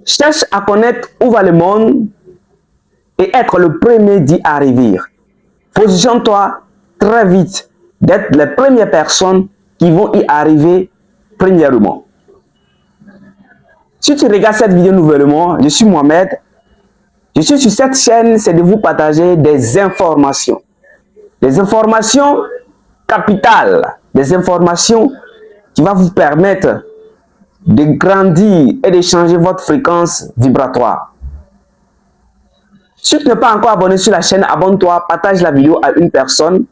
Cherche à connaître où va le monde et être le premier d'y arriver. Positionne-toi très vite d'être les premières personnes qui vont y arriver premièrement. Si tu regardes cette vidéo nouvellement, je suis Mohamed. Je suis sur cette chaîne, c'est de vous partager des informations. Des informations capitales, des informations qui vont vous permettre de grandir et de changer votre fréquence vibratoire. Si tu n'es pas encore abonné sur la chaîne, abonne-toi, partage la vidéo à une personne.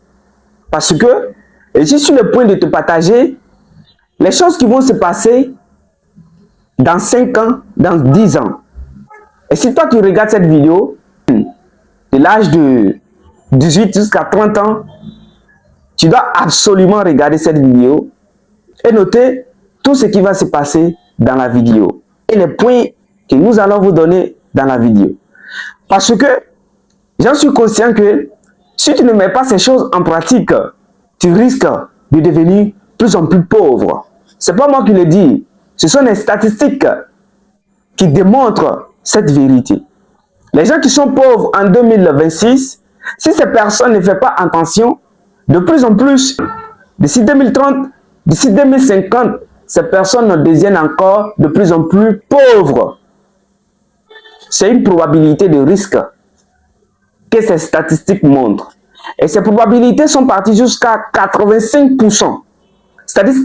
Parce que, je suis sur le point de te partager les choses qui vont se passer dans 5 ans, dans 10 ans. Et si toi tu regardes cette vidéo, de l'âge de 18 jusqu'à 30 ans, tu dois absolument regarder cette vidéo et noter tout ce qui va se passer dans la vidéo et les points que nous allons vous donner dans la vidéo. Parce que j'en suis conscient que si tu ne mets pas ces choses en pratique, tu risques de devenir plus en plus pauvre. C'est pas moi qui le dis, ce sont les statistiques qui démontrent cette vérité. Les gens qui sont pauvres en 2026, si ces personnes ne font pas attention, de plus en plus, d'ici 2030, d'ici 2050, ces personnes deviennent encore de plus en plus pauvres. C'est une probabilité de risque que ces statistiques montrent. Et ces probabilités sont parties jusqu'à 85%. C'est-à-dire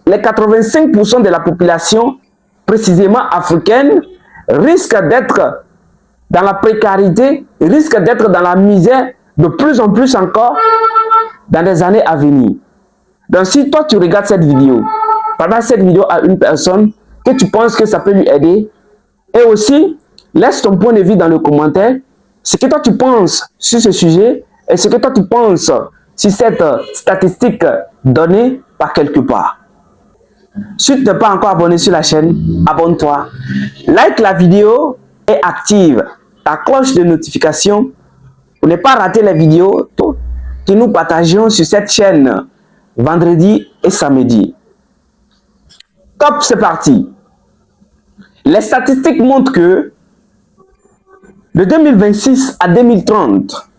les 85% de la population, précisément africaine, risque d'être dans la précarité, risque d'être dans la misère de plus en plus encore dans les années à venir. Donc si toi tu regardes cette vidéo, partage cette vidéo à une personne que tu penses que ça peut lui aider, et aussi laisse ton point de vue dans le commentaire, ce que toi tu penses sur ce sujet et ce que toi tu penses sur cette statistique donnée par quelque part. Si tu n'es pas encore abonné sur la chaîne, abonne-toi, like la vidéo et active ta cloche de notification pour ne pas rater les vidéos que nous partageons sur cette chaîne vendredi et samedi. Top, c'est parti. Les statistiques montrent que de 2026 à 2030,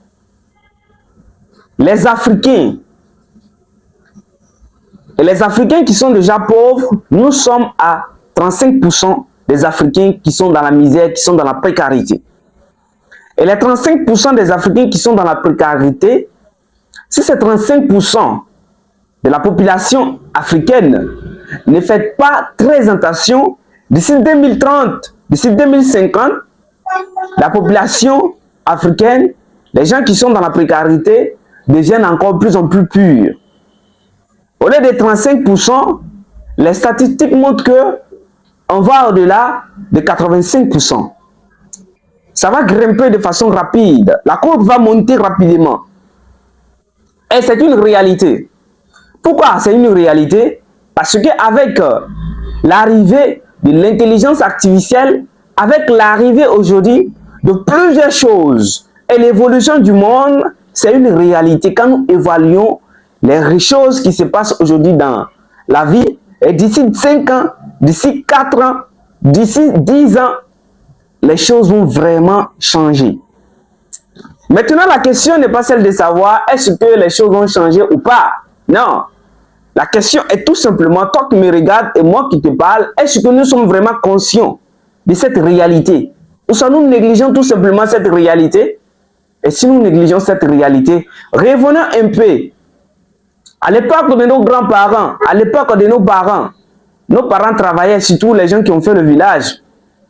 les Africains et les Africains qui sont déjà pauvres, nous sommes à 35% des Africains qui sont dans la misère, qui sont dans la précarité. Et les 35% des Africains qui sont dans la précarité, si ces 35% de la population africaine ne fait pas très attention, d'ici 2030, d'ici 2050, la population africaine, les gens qui sont dans la précarité, deviennent encore plus en plus purs. Au lieu de 35%, les statistiques montrent que on va au-delà de 85%. Ça va grimper de façon rapide. La courbe va monter rapidement. Et c'est une réalité. Pourquoi c'est une réalité? Parce qu'avec l'arrivée de l'intelligence artificielle, avec l'arrivée aujourd'hui de plusieurs choses et l'évolution du monde, c'est une réalité. Quand nous évaluons les choses qui se passent aujourd'hui dans la vie, et d'ici 5 ans, d'ici 4 ans, d'ici 10 ans, les choses vont vraiment changer. Maintenant, la question n'est pas celle de savoir est-ce que les choses vont changer ou pas. Non. La question est tout simplement, toi qui me regardes et moi qui te parle, est-ce que nous sommes vraiment conscients de cette réalité? Ou soit nous négligeons tout simplement cette réalité? Et si nous négligeons cette réalité, revenons un peu à l'époque de nos grands-parents, à l'époque de nos parents travaillaient, surtout les gens qui ont fait le village.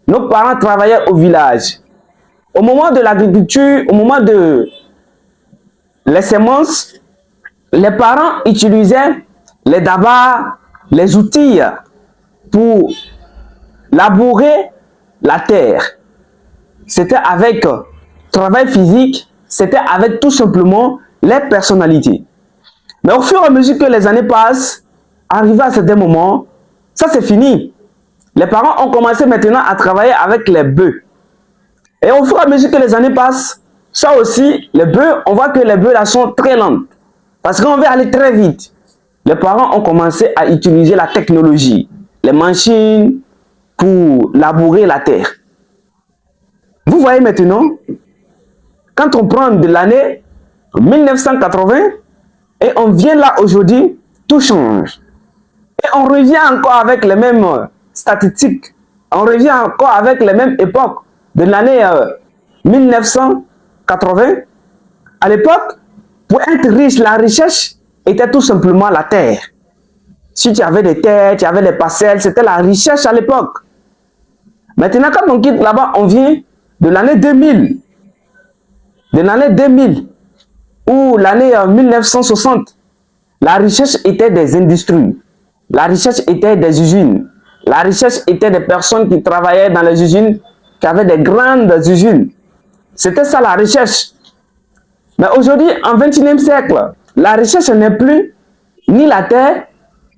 Nos parents travaillaient au village. Au moment de l'agriculture, au moment de les semences, les parents utilisaient les dabas, les outils pour labourer la terre. C'était avec travail physique, c'était avec tout simplement les personnalités. Mais au fur et à mesure que les années passent, arrivé à certains moments, ça c'est fini. Les parents ont commencé maintenant à travailler avec les bœufs. Et au fur et à mesure que les années passent, ça aussi, les bœufs, on voit que les bœufs là sont très lents. Parce qu'on veut aller très vite. Les parents ont commencé à utiliser la technologie, les machines pour labourer la terre. Vous voyez maintenant, quand on prend de l'année 1980 et on vient là aujourd'hui, tout change. Et on revient encore avec les mêmes statistiques. On revient encore avec les mêmes époques de l'année 1980. À l'époque, pour être riche, la richesse était tout simplement la terre. Si tu avais des terres, tu avais des parcelles, c'était la richesse à l'époque. Maintenant, quand on quitte là-bas, on vient de l'année 2000. De l'année 2000 ou l'année 1960. La richesse était des industries. La richesse était des usines. La richesse était des personnes qui travaillaient dans les usines, qui avaient des grandes usines. C'était ça la richesse. Mais aujourd'hui, en 21e siècle, la richesse n'est plus ni la terre,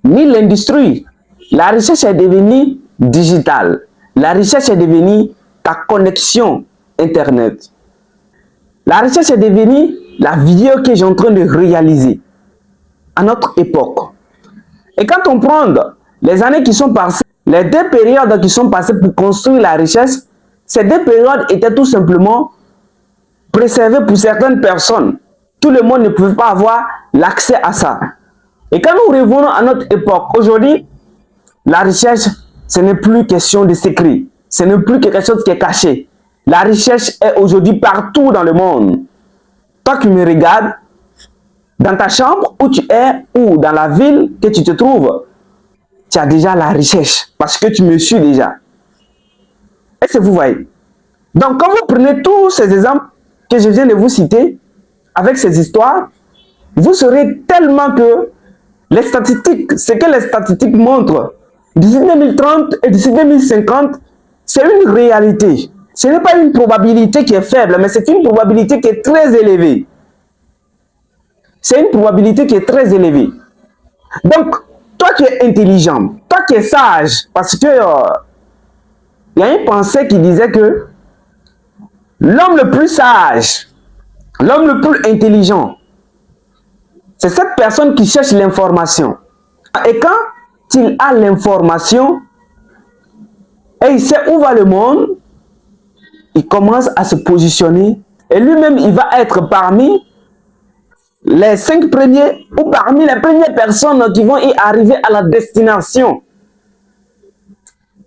ni l'industrie. La richesse est devenue digitale. La richesse est devenue ta connexion Internet. La richesse est devenue la vidéo que j'ai en train de réaliser à notre époque. Et quand on prend les années qui sont passées, les deux périodes qui sont passées pour construire la richesse, ces deux périodes étaient tout simplement préservées pour certaines personnes. Tout le monde ne pouvait pas avoir l'accès à ça. Et quand nous revenons à notre époque, aujourd'hui, la richesse, ce n'est plus question de secret. Ce n'est plus quelque chose qui est caché. La richesse est aujourd'hui partout dans le monde. Toi qui me regardes, dans ta chambre où tu es ou dans la ville que tu te trouves, tu as déjà la richesse parce que tu me suis déjà. Est-ce que vous voyez? Donc, quand vous prenez tous ces exemples que je viens de vous citer, avec ces histoires, vous saurez tellement que les statistiques, ce que les statistiques montrent, d'ici 2030 et d'ici 2050, c'est une réalité. Ce n'est pas une probabilité qui est faible, mais c'est une probabilité qui est très élevée. C'est une probabilité qui est très élevée. Donc, toi qui es intelligent, toi qui es sage, parce que il y a une pensée qui disait que l'homme le plus sage, l'homme le plus intelligent, c'est cette personne qui cherche l'information. Et quand il a l'information et il sait où va le monde, il commence à se positionner et lui-même, il va être parmi les 5 premiers ou parmi les premières personnes qui vont y arriver à la destination.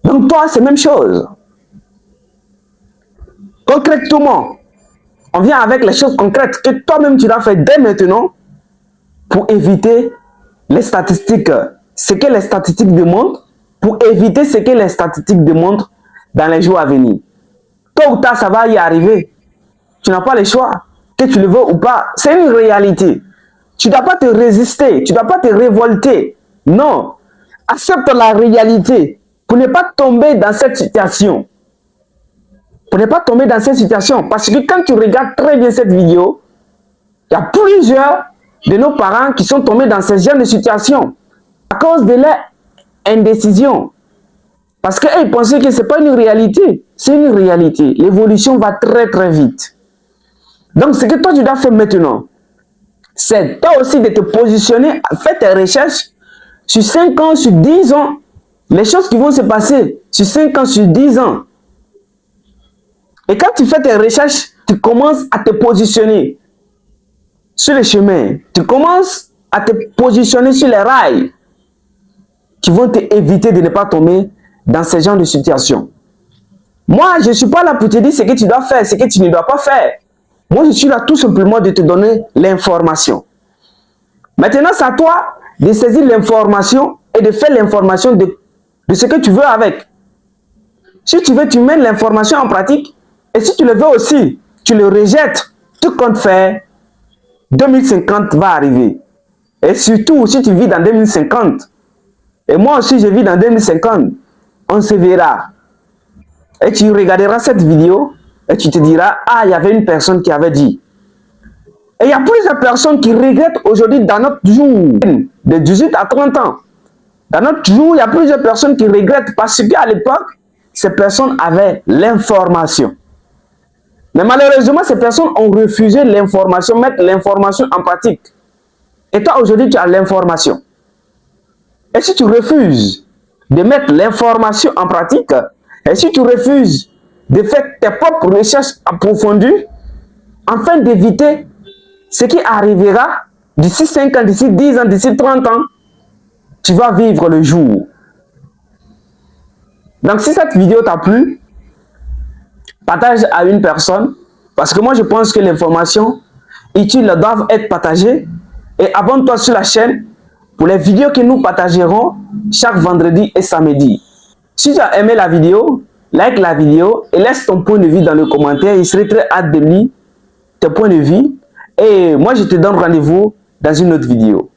Donc toi, c'est la même chose. Concrètement, on vient avec les choses concrètes que toi-même tu dois faire dès maintenant pour éviter les statistiques, ce que les statistiques démontrent, pour éviter ce que les statistiques démontrent dans les jours à venir. Tôt ou tard, ça va y arriver. Tu n'as pas le choix, que tu le veux ou pas. C'est une réalité. Tu ne dois pas te résister, tu ne dois pas te révolter. Non, accepte la réalité pour ne pas tomber dans cette situation. Pour ne pas tomber dans cette situation. Parce que quand tu regardes très bien cette vidéo, il y a plusieurs de nos parents qui sont tombés dans ce genre de situation à cause de leur indécision. Parce qu'ils pensaient que ce n'est pas une réalité. C'est une réalité. L'évolution va très très vite. Donc ce que toi tu dois faire maintenant, c'est toi aussi de te positionner, faire tes recherches sur 5 ans, sur 10 ans, les choses qui vont se passer sur 5 ans, sur 10 ans. Et quand tu fais tes recherches, tu commences à te positionner sur les chemins. Tu commences à te positionner sur les rails qui vont t'éviter de ne pas tomber dans ce genre de situation. Moi, je ne suis pas là pour te dire ce que tu dois faire, ce que tu ne dois pas faire. Moi, je suis là tout simplement de te donner l'information. Maintenant, c'est à toi de saisir l'information et de faire l'information de ce que tu veux avec. Si tu veux, tu mets l'information en pratique. Et si tu le veux aussi, tu le rejettes. Tout compte fait, 2050 va arriver. Et surtout, si tu vis dans 2050, et moi aussi je vis dans 2050, on se verra. Et tu regarderas cette vidéo et tu te diras, ah, il y avait une personne qui avait dit. Et il y a plusieurs personnes qui regrettent aujourd'hui dans notre jour, de 18 à 30 ans. Dans notre jour, il y a plusieurs personnes qui regrettent parce qu'à l'époque, ces personnes avaient l'information. Mais malheureusement, ces personnes ont refusé l'information, mettre l'information en pratique. Et toi, aujourd'hui, tu as l'information. Et si tu refuses de mettre l'information en pratique, et si tu refuses de faire tes propres recherches approfondies afin d'éviter ce qui arrivera d'ici 5 ans, d'ici 10 ans, d'ici 30 ans. Tu vas vivre le jour. Donc, si cette vidéo t'a plu, partage à une personne, parce que moi, je pense que les informations utiles doivent être partagées. Et abonne-toi sur la chaîne pour les vidéos que nous partagerons chaque vendredi et samedi. Si tu as aimé la vidéo, like la vidéo et laisse ton point de vue dans les commentaires. Il serait très hâte de lire tes points de vue. Et moi, je te donne rendez-vous dans une autre vidéo.